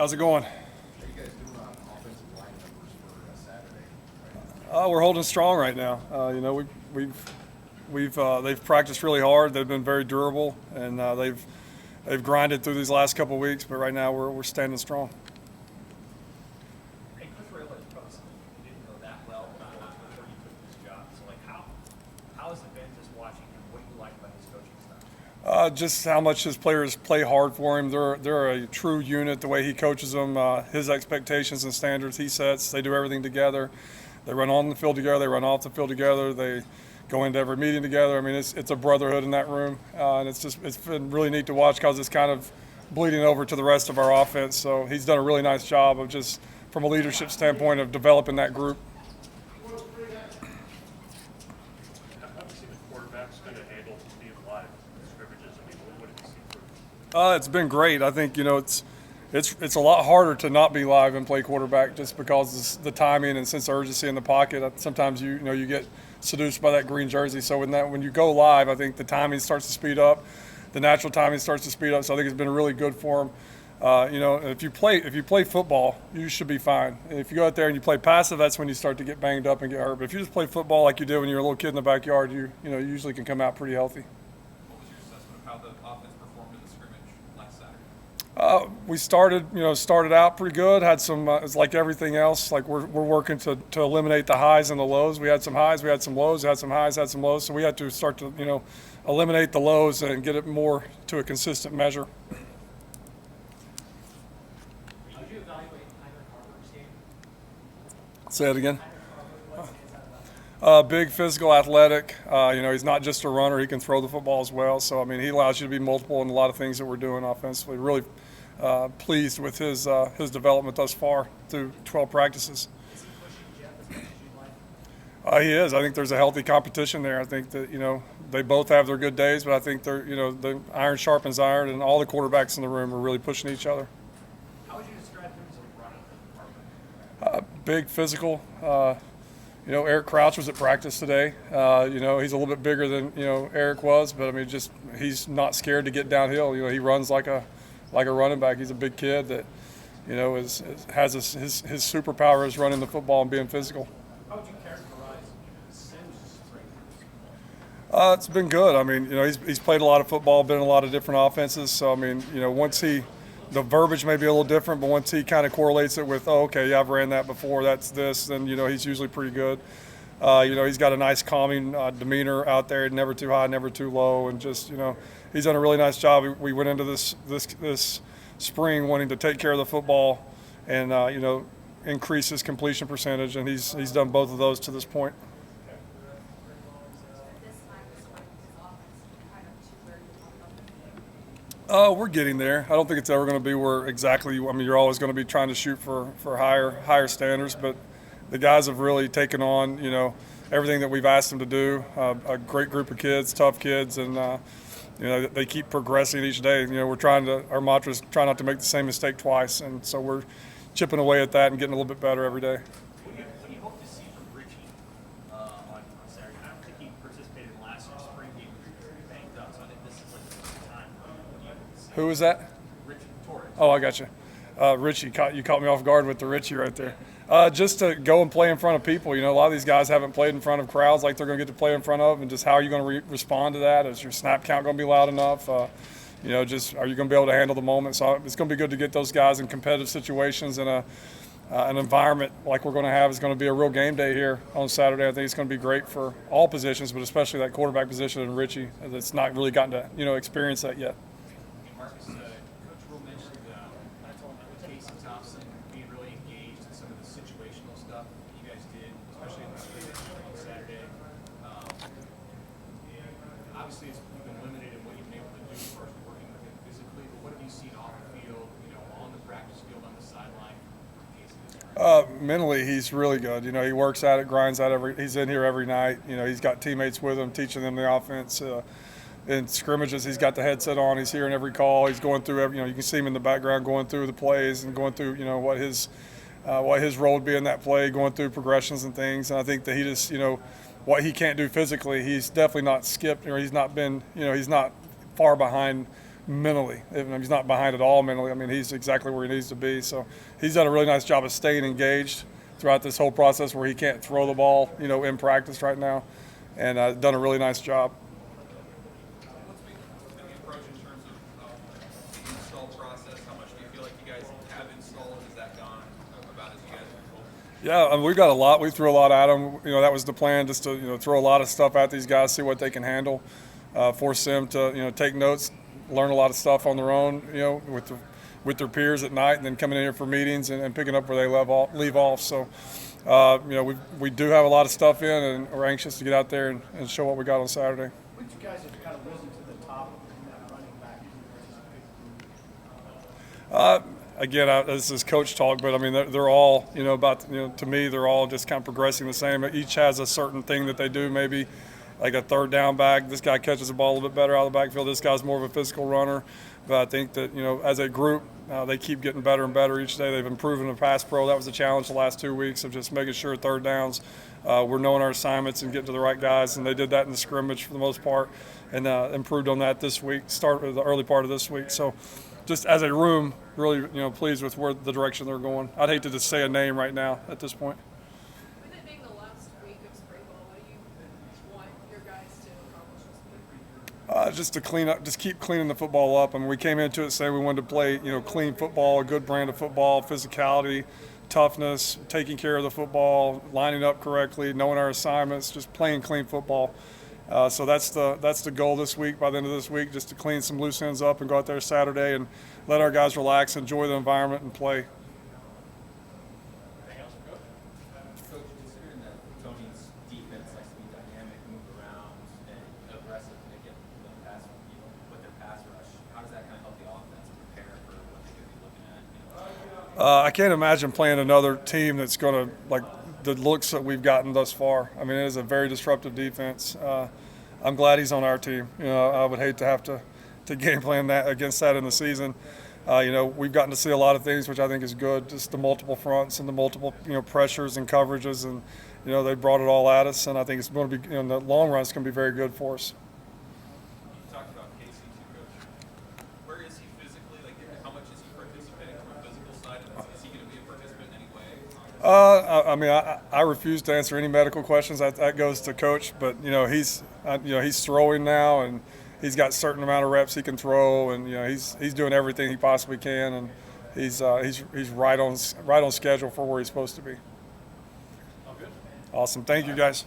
How's it going? How you guys doing on offensive line numbers for Saturday? We're holding strong right now. They've practiced really hard. They've been very durable, and they've grinded through these last couple of weeks. But right now we're standing strong. Hey, Coach Ray was probably something you didn't know that well before you took this job. So, how has it been just watching him? What do you like about his coaching style? Just how much his players play hard for him. They're a true unit. The way he coaches them, his expectations and standards he sets. They do everything together. They run on the field together. They run off the field together. They go into every meeting together. I mean, it's a brotherhood in that room, and it's been really neat to watch because it's kind of bleeding over to the rest of our offense. So he's done a really nice job of just from a leadership standpoint of developing that group. How do you see the quarterbacks going to handle being live scrimmages? I mean, what did you see for? It's been great. I think it's a lot harder to not be live and play quarterback just because the timing and sense of urgency in the pocket. Sometimes you get seduced by that green jersey. So when you go live, I think the timing starts to speed up, the natural timing starts to speed up. So I think it's been really good for him. If you play football, you should be fine. If you go out there and you play passive, that's when you start to get banged up and get hurt. But if you just play football like you did when you were a little kid in the backyard, you usually can come out pretty healthy. What was your assessment of how the offense performed in the scrimmage last Saturday? We started out pretty good. Had some, it's like everything else. Like we're working to eliminate the highs and the lows. We had some highs, we had some lows, had some highs, had some lows. So we had to start to eliminate the lows and get it more to a consistent measure. How did you evaluate Heinrich Harburg's game? Say it again. What stands out about him? Big, physical, athletic. He's not just a runner. He can throw the football as well. So, I mean, he allows you to be multiple in a lot of things that we're doing offensively. Really pleased with his development thus far through 12 practices. Is he pushing Jeff as much as you'd like? He is. I think there's a healthy competition there. I think that, they both have their good days, but I think the iron sharpens iron, and all the quarterbacks in the room are really pushing each other. How would you describe him as a runner? Big, physical. Eric Crouch was at practice today. He's a little bit bigger than Eric was, but I mean, he's not scared to get downhill. He runs like a running back. He's a big kid that has his superpower is running the football and being physical. How would you characterize Sims' strength? It's been good. I mean, he's played a lot of football, been in a lot of different offenses. So I mean, the verbiage may be a little different, but once he kind of correlates it with, I've ran that before, that's this, then, he's usually pretty good. He's got a nice calming demeanor out there, never too high, never too low, and just, he's done a really nice job. We went into this spring wanting to take care of the football and, increase his completion percentage, and he's done both of those to this point. We're getting there. I don't think it's ever going to be where exactly. I mean, you're always going to be trying to shoot for higher standards, but the guys have really taken on, everything that we've asked them to do. A great group of kids, tough kids, and they keep progressing each day. Our mantra is try not to make the same mistake twice, and so we're chipping away at that and getting a little bit better every day. What do you hope to see from Richie on Saturday? I don't think he participated in last year's spring game. He was pretty banged up, so I think this is like the first time. What do you hope to see? Who is that? Richie Torres. Oh, I got you. Richie, you caught me off guard with the Richie right there. Just to go and play in front of people. A lot of these guys haven't played in front of crowds like they're going to get to play in front of, and just how are you going to respond to that? Is your snap count going to be loud enough? Just are you going to be able to handle the moment? So it's going to be good to get those guys in competitive situations and an environment like we're going to have is going to be a real game day here on Saturday. I think it's going to be great for all positions, but especially that quarterback position and Richie that's not really gotten to experience that yet. Hey, Marcus, Coach Rule mentioned Casey Thompson being really engaged in some of the situational stuff that you guys did, especially in the scrimmage on Saturday. Obviously, you've been limited in what you've been able to do as far as working with him physically, but what have you seen off the field, on the practice field, on the sideline from Casey this year? Mentally, he's really good. He works at it, grinds at it. He's in here every night. He's got teammates with him, teaching them the offense. In scrimmages, he's got the headset on. He's hearing every call. He's going through every. You can see him in the background going through the plays and going through, what his role would be in that play, going through progressions and things. And I think that he just, what he can't do physically, he's definitely not skipped, or he's not been, he's not far behind mentally. He's not behind at all mentally. I mean, he's exactly where he needs to be. So he's done a really nice job of staying engaged throughout this whole process where he can't throw the ball, in practice right now, and done a really nice job. What's been the approach in terms of the install process? How much do you feel like you guys have installed? Has that gone about as you guys hoped? Yeah, I mean, we've got a lot. We threw a lot at them. That was the plan, just to throw a lot of stuff at these guys, see what they can handle, force them to take notes, learn a lot of stuff on their own, with their peers at night, and then coming in here for meetings and picking up where they leave off. So, we do have a lot of stuff in, and we're anxious to get out there and show what we got on Saturday. Which guys have kind of risen to the top in that running back? Again, this is coach talk, but I mean, they're all, to me, they're all just kind of progressing the same. Each has a certain thing that they do, maybe like a third down back. This guy catches the ball a little bit better out of the backfield. This guy's more of a physical runner. But I think that, as a group, they keep getting better and better each day. They've improved in the pass pro. That was the challenge the last 2 weeks of just making sure third downs, we're knowing our assignments and getting to the right guys. And they did that in the scrimmage for the most part, and improved on that this week, start with the early part of this week. So just as a room, really, pleased with where the direction they're going. I'd hate to just say a name right now at this point. With it being the last week of spring ball, what do you want your guys to accomplish this week? Just to clean up, just keep cleaning the football up. I mean, we came into it saying we wanted to play, clean football, a good brand of football, physicality, toughness, taking care of the football, lining up correctly, knowing our assignments, just playing clean football. So that's the goal this week, by the end of this week, just to clean some loose ends up and go out there Saturday and let our guys relax, enjoy the environment, and play. Coach, considering that Tony's defense likes to be dynamic, move around, and aggressive, and get the pass, with their pass rush, how does that kind of help the offense prepare for what they could be looking at? I can't imagine playing another team that's going to, like, the looks that we've gotten thus far. I mean, it is a very disruptive defense. I'm glad he's on our team. I would hate to have to game plan that against that in the season. We've gotten to see a lot of things, which I think is good. Just the multiple fronts and the multiple pressures and coverages, and they brought it all at us. And I think it's going to be, in the long run, it's going to be very good for us. You talked about Casey too, Coach. Where is he physically? Like, how much is he participating from a physical side? Is he going to be a participant in any way? I mean, I refuse to answer any medical questions. That goes to coach. But he's throwing now, and he's got a certain amount of reps he can throw, and he's doing everything he possibly can, and he's right on schedule for where he's supposed to be. Awesome. Thank you, guys.